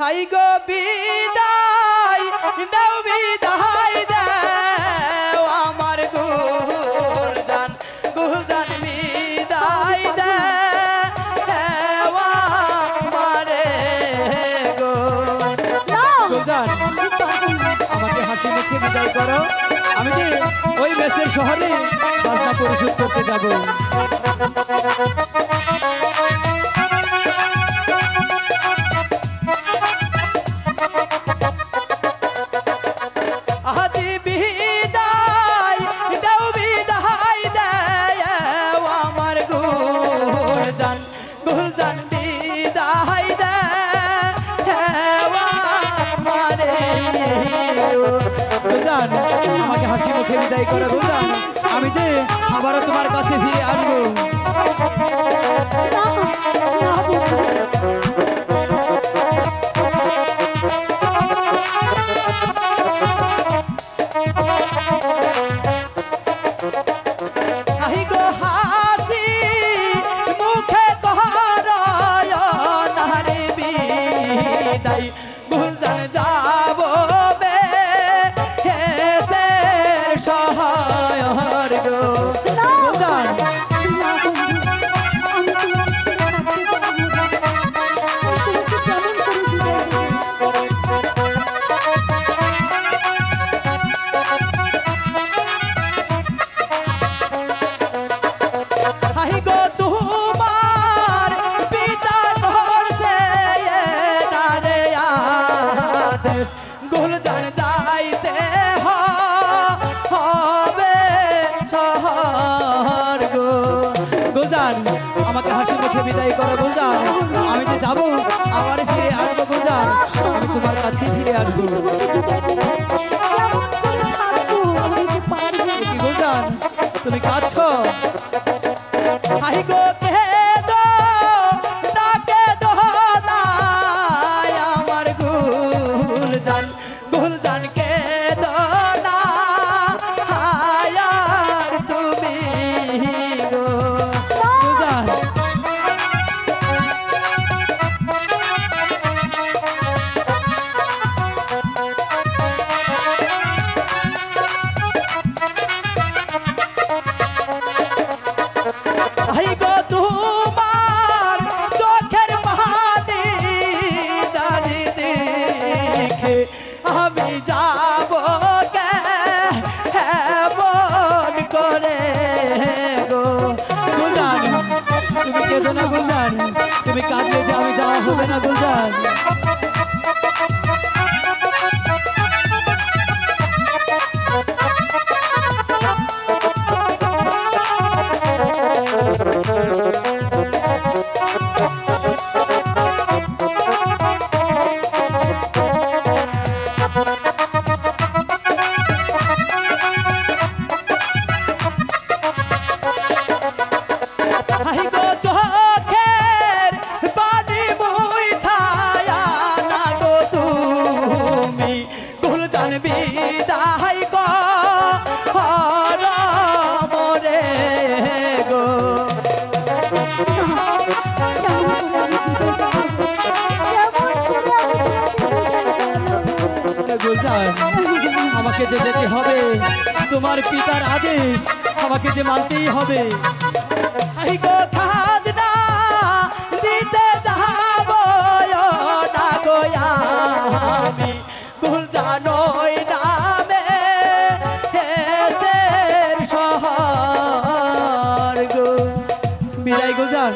High গো বিদায় দাও বিদায় দাও আমার গুলজান গুলজান বিদায় দাও আমারে গো গুলজান আমাকে হাসি মুখে বিদায় করো। আমি যে ওই মেসের শহরে বাজনা পরিশোধ করতে যাব। আদি বিদায় দাও বিদায় দাও আমার গুলজান গুলজান বিদায় দাও আমারে গুলজান আমাকে হাসি মুখে বিদায় করো গুলজান। আমি যে আবারও তোমার কাছে ফিরে আসবো। গুলজান যাব বে হেসে সহায়র গো গুলজান হাই গো তোমার পিতা ধরছে নারে আদেশ গুলজান যাইতে হবে শহর গো গুলজান আমাকে হাসি মুখে বিদায় করো গুলজান। আমি যে যাবো আবার ফিরে আসবো গুলজান। আমি তোমার কাছে ফিরে আসবো গুলজান। তুমি কাঁদছো হাই গো কেদো না কেদো না আমার গুলজান গুলজান কেদো না হায়ার তুমি গো গুলজান। হাই গো তোমার চোখের পানি দাঁড়ি দেখে আমি যাব কেমন করে গো গুলজান। তুমি কেঁদো না গুলজান। তুমি কাঁদলে যে আমি যাওয়া হবে না গুলজান। হাই গো চোখের পানি মুছায়া না গো তুমি গুলজান বিদায় করো মোরে গো গুলজান। আমাকে যে যেতে হবে তোমার পিতার আদেশ আমাকে যে মানতেই হবে। হাই গো খাজনা দিতে যাব না গো আমি গুলজান ওই নামে হেসের শহর গো বিদায় গুলজান।